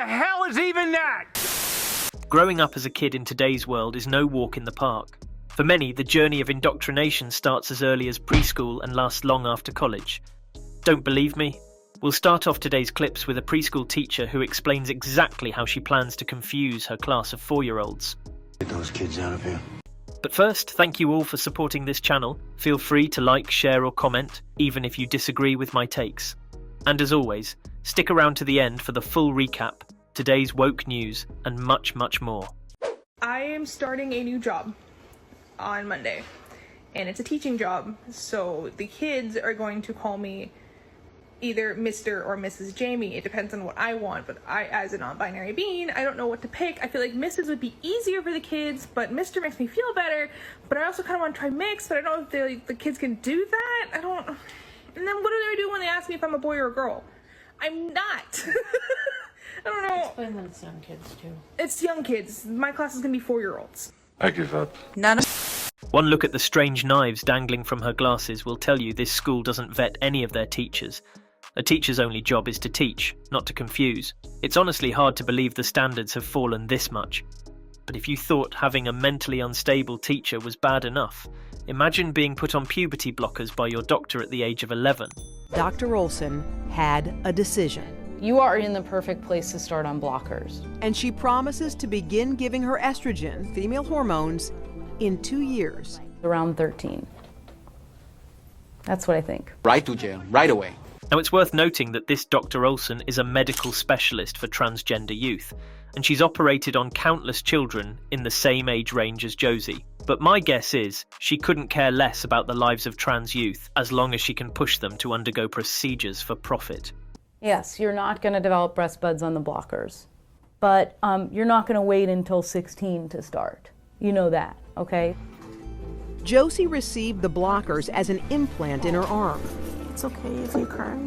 hell is even that? Growing up as a kid in today's world is no walk in the park. For many, the journey of indoctrination starts as early as preschool and lasts long after college. Don't believe me? We'll start off today's clips with a preschool teacher who explains exactly how she plans to confuse her class of 4-year-olds. Get those kids out of here. But first, thank you all for supporting this channel. Feel free to like, share or comment, even if you disagree with my takes. And as always, stick around to the end for the full recap, today's woke news, and much, much more. I am starting a new job on Monday, and it's a teaching job, so the kids are going to call me either Mr. or Mrs. Jamie. It depends on what I want, but I, as a non-binary being, I don't know what to pick. I feel like Mrs. would be easier for the kids, but Mr. makes me feel better, but I also kind of want to try mix, but I don't know if the kids can do that. I don't. And then what do they do when they ask me if I'm a boy or a girl? I'm not. I don't know. Explain that it's young kids too. It's young kids. My class is gonna be 4-year-olds. I give up. One look at the strange knives dangling from her glasses will tell you this school doesn't vet any of their teachers. A teacher's only job is to teach, not to confuse. It's honestly hard to believe the standards have fallen this much. But if you thought having a mentally unstable teacher was bad enough, imagine being put on puberty blockers by your doctor at the age of 11. Dr. Olson had a decision. You are in the perfect place to start on blockers. And she promises to begin giving her estrogen, female hormones, in 2 years. Around 13. That's what I think. Right to jail, right away. Now it's worth noting that this Dr. Olson is a medical specialist for transgender youth, and she's operated on countless children in the same age range as Josie. But my guess is she couldn't care less about the lives of trans youth as long as she can push them to undergo procedures for profit. Yes, you're not going to develop breast buds on the blockers, but you're not going to wait until 16 to start. You know that, okay? Josie received the blockers as an implant in her arm. It's okay if you cry.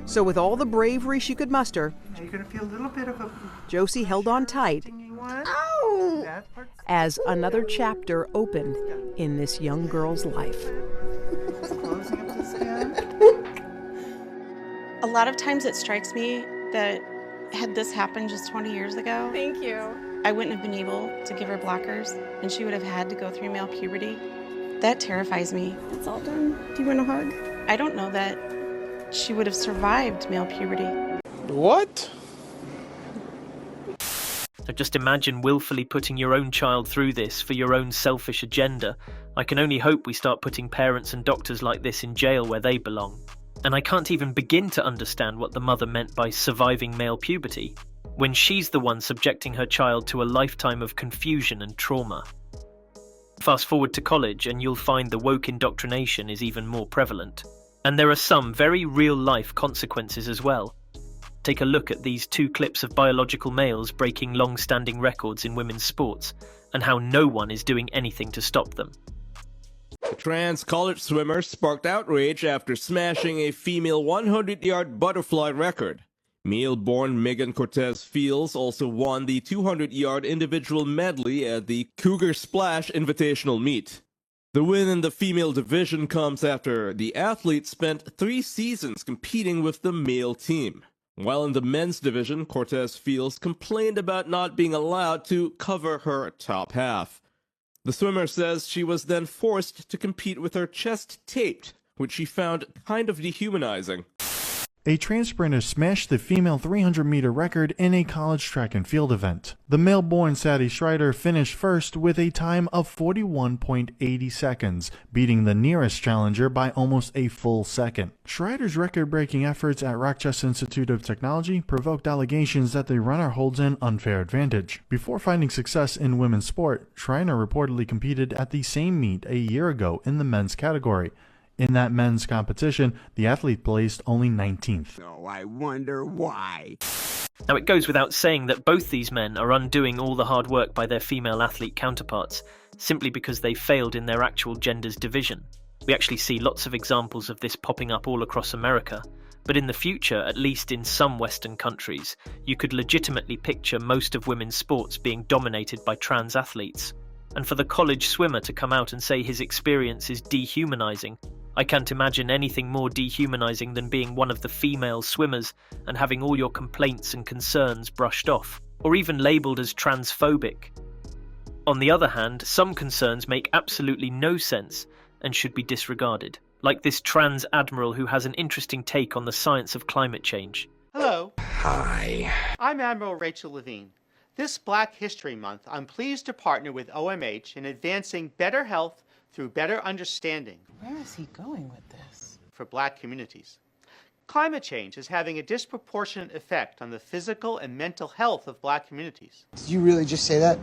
So with all the bravery she could muster, You're gonna feel a little bit of a... Josie held on tight Ow! as another chapter opened in this young girl's life. Closing up the skin. A lot of times it strikes me that had this happened just 20 years ago, Thank you. I wouldn't have been able to give her blockers and she would have had to go through male puberty. That terrifies me. It's all done. Do you want a hug? I don't know that she would have survived male puberty. What? So just imagine willfully putting your own child through this for your own selfish agenda. I can only hope we start putting parents and doctors like this in jail where they belong. And I can't even begin to understand what the mother meant by surviving male puberty, when she's the one subjecting her child to a lifetime of confusion and trauma. Fast forward to college and you'll find the woke indoctrination is even more prevalent. And there are some very real-life consequences as well. Take a look at these 2 clips of biological males breaking long-standing records in women's sports, and how no one is doing anything to stop them. A trans college swimmer sparked outrage after smashing a female 100-yard butterfly record. Male-born Megan Cortez Fields also won the 200-yard individual medley at the Cougar Splash Invitational Meet. The win in the female division comes after the athlete spent 3 seasons competing with the male team. While in the men's division, Cortez Fields complained about not being allowed to cover her top half. The swimmer says she was then forced to compete with her chest taped, which she found kind of dehumanizing. A trans sprinter smashed the female 300-meter record in a college track and field event. The male-born Sadie Schreider finished first with a time of 41.80 seconds, beating the nearest challenger by almost a full second. Schreider's record-breaking efforts at Rochester Institute of Technology provoked allegations that the runner holds an unfair advantage. Before finding success in women's sport, Schreider reportedly competed at the same meet a year ago in the men's category. In that men's competition, the athlete placed only 19th. Oh, I wonder why. Now it goes without saying that both these men are undoing all the hard work by their female athlete counterparts, simply because they failed in their actual gender's division. We actually see lots of examples of this popping up all across America, but in the future, at least in some Western countries, you could legitimately picture most of women's sports being dominated by trans athletes. And for the college swimmer to come out and say his experience is dehumanizing, I can't imagine anything more dehumanizing than being one of the female swimmers and having all your complaints and concerns brushed off, or even labelled as transphobic. On the other hand, some concerns make absolutely no sense and should be disregarded, like this trans admiral who has an interesting take on the science of climate change. Hello. Hi. I'm Admiral Rachel Levine. This Black History Month, I'm pleased to partner with OMH in advancing better health through better understanding. Where is he going with this? For Black communities. Climate change is having a disproportionate effect on the physical and mental health of Black communities. Did you really just say that?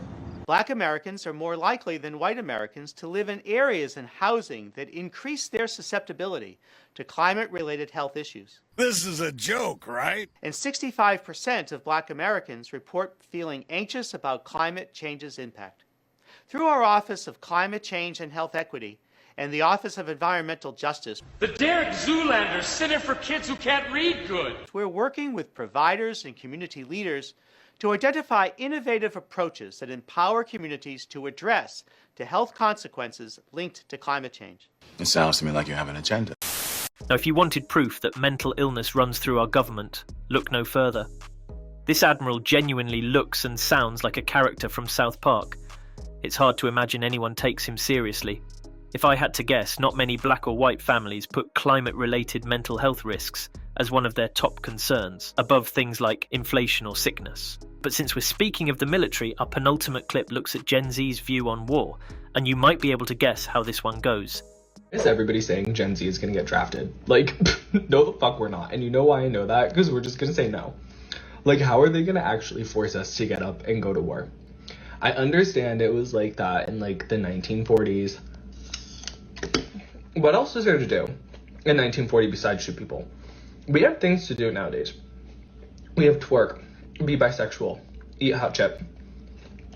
Black Americans are more likely than white Americans to live in areas and housing that increase their susceptibility to climate-related health issues. This is a joke, right? And 65% of Black Americans report feeling anxious about climate change's impact. Through our Office of Climate Change and Health Equity and the Office of Environmental Justice, the Derek Zoolander Center for Kids Who Can't Read Good. We're working with providers and community leaders to identify innovative approaches that empower communities to address the health consequences linked to climate change. It sounds to me like you have an agenda. Now, if you wanted proof that mental illness runs through our government, look no further. This admiral genuinely looks and sounds like a character from South Park. It's hard to imagine anyone takes him seriously. If I had to guess, not many black or white families put climate-related mental health risks as one of their top concerns, above things like inflation or sickness. But since we're speaking of the military, our penultimate clip looks at Gen Z's view on war, and you might be able to guess how this one goes. Is everybody saying Gen Z is going to get drafted? Like, no the fuck we're not. And you know why I know that? Because we're just going to say no. Like, how are they going to actually force us to get up and go to war? I understand it was like that in like the 1940s. What else is there to do in 1940 besides shoot people? We have things to do nowadays. We have twerk, be bisexual, eat hot chip,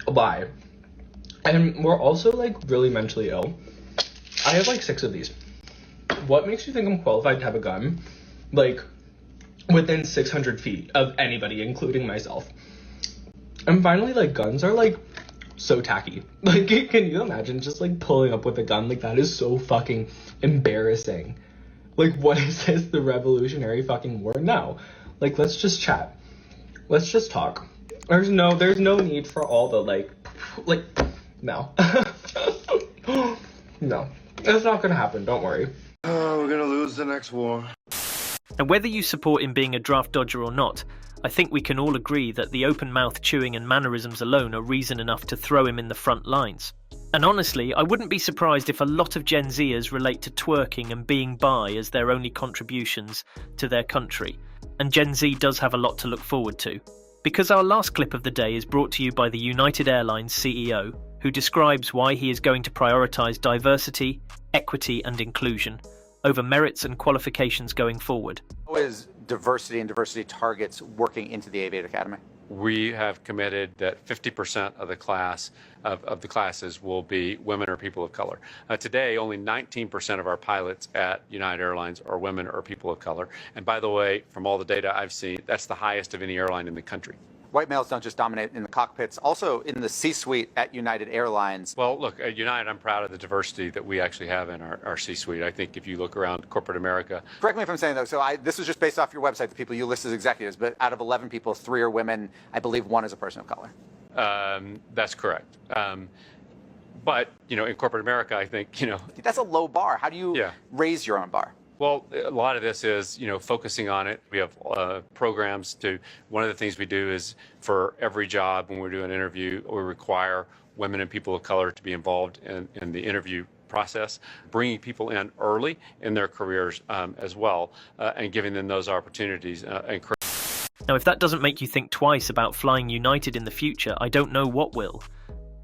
lie. And we're also like really mentally ill. I have like 6 of these. What makes you think I'm qualified to have a gun? Like within 600 feet of anybody, including myself. And finally, like guns are like so tacky. Like, can you imagine just like pulling up with a gun? Like, that is so fucking embarrassing. Like, what is this, the Revolutionary fucking War? No. Like, let's just chat. Let's just talk. There's no need for all the like, no. No. It's not gonna happen, don't worry. Oh, we're gonna lose the next war. And whether you support him being a draft dodger or not, I think we can all agree that the open mouth chewing and mannerisms alone are reason enough to throw him in the front lines. And honestly, I wouldn't be surprised if a lot of Gen Zers relate to twerking and being bi as their only contributions to their country. And Gen Z does have a lot to look forward to. Because our last clip of the day is brought to you by the United Airlines CEO, who describes why he is going to prioritise diversity, equity and inclusion over merits and qualifications going forward. How is diversity and diversity targets working into the Aviation Academy? We have committed that 50% of the class of the classes will be women or people of color. Today, only 19% of our pilots at United Airlines are women or people of color. And by the way, from all the data I've seen, that's the highest of any airline in the country. White males don't just dominate in the cockpits, also in the C-suite at United Airlines. Well, look, at United, I'm proud of the diversity that we actually have in our C-suite. I think if you look around corporate America. Correct me if I'm saying though, so this was just based off your website, the people you list as executives, but out of 11 people, 3 are women. I believe 1 is a person of color. That's correct. But, you know, in corporate America, I think, you know. That's a low bar. How do you raise your own bar? Well, a lot of this is, you know, focusing on it. We have programs to, one of the things we do is for every job when we do an interview, we require women and people of color to be involved in the interview process, bringing people in early in their careers as well, and giving them those opportunities. Now, if that doesn't make you think twice about flying United in the future, I don't know what will.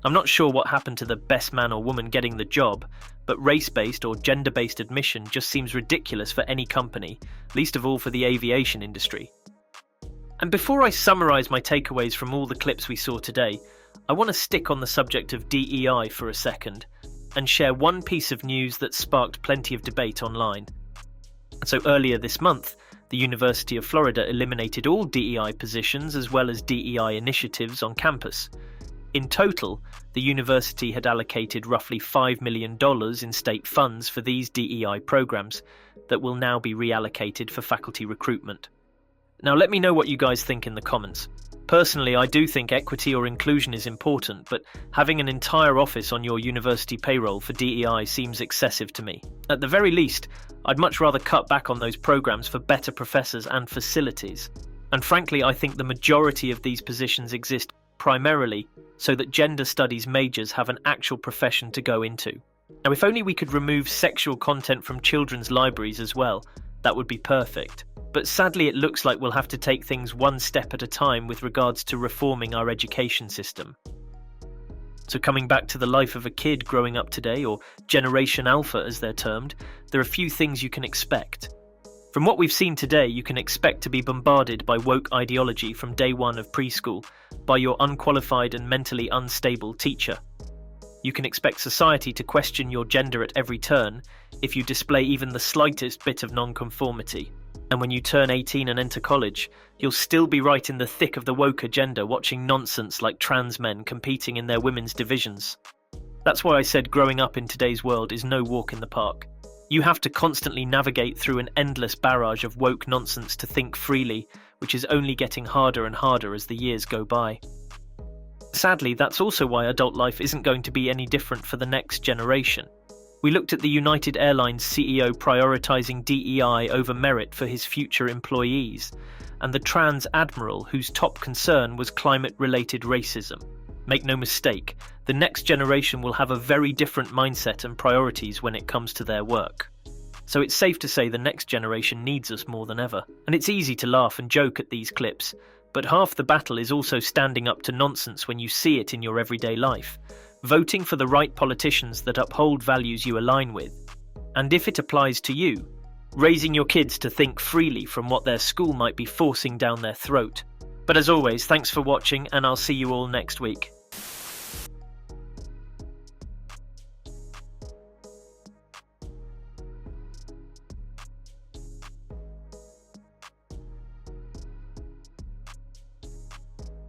I'm not sure what happened to the best man or woman getting the job, but race-based or gender-based admission just seems ridiculous for any company, least of all for the aviation industry. And before I summarise my takeaways from all the clips we saw today, I want to stick on the subject of DEI for a second, and share one piece of news that sparked plenty of debate online. So earlier this month, the University of Florida eliminated all DEI positions as well as DEI initiatives on campus. In total, the university had allocated roughly $5 million in state funds for these DEI programs that will now be reallocated for faculty recruitment. Now let me know what you guys think in the comments. Personally, I do think equity or inclusion is important, but having an entire office on your university payroll for DEI seems excessive to me. At the very least, I'd much rather cut back on those programs for better professors and facilities. And frankly, I think the majority of these positions exist primarily so that gender studies majors have an actual profession to go into. Now, if only we could remove sexual content from children's libraries as well, that would be perfect. But sadly, it looks like we'll have to take things one step at a time with regards to reforming our education system. So coming back to the life of a kid growing up today, or Generation Alpha as they're termed, there are a few things you can expect. From what we've seen today, you can expect to be bombarded by woke ideology from day one of preschool by your unqualified and mentally unstable teacher. You can expect society to question your gender at every turn if you display even the slightest bit of nonconformity. And when you turn 18 and enter college, you'll still be right in the thick of the woke agenda, watching nonsense like trans men competing in their women's divisions. That's why I said growing up in today's world is no walk in the park. You have to constantly navigate through an endless barrage of woke nonsense to think freely, which is only getting harder and harder as the years go by. Sadly, that's also why adult life isn't going to be any different for the next generation. We looked at the United Airlines CEO prioritizing DEI over merit for his future employees, and the trans admiral whose top concern was climate-related racism. Make no mistake, the next generation will have a very different mindset and priorities when it comes to their work. So it's safe to say the next generation needs us more than ever. And it's easy to laugh and joke at these clips, but half the battle is also standing up to nonsense when you see it in your everyday life. Voting for the right politicians that uphold values you align with. And if it applies to you, raising your kids to think freely from what their school might be forcing down their throat. But as always, thanks for watching, and I'll see you all next week.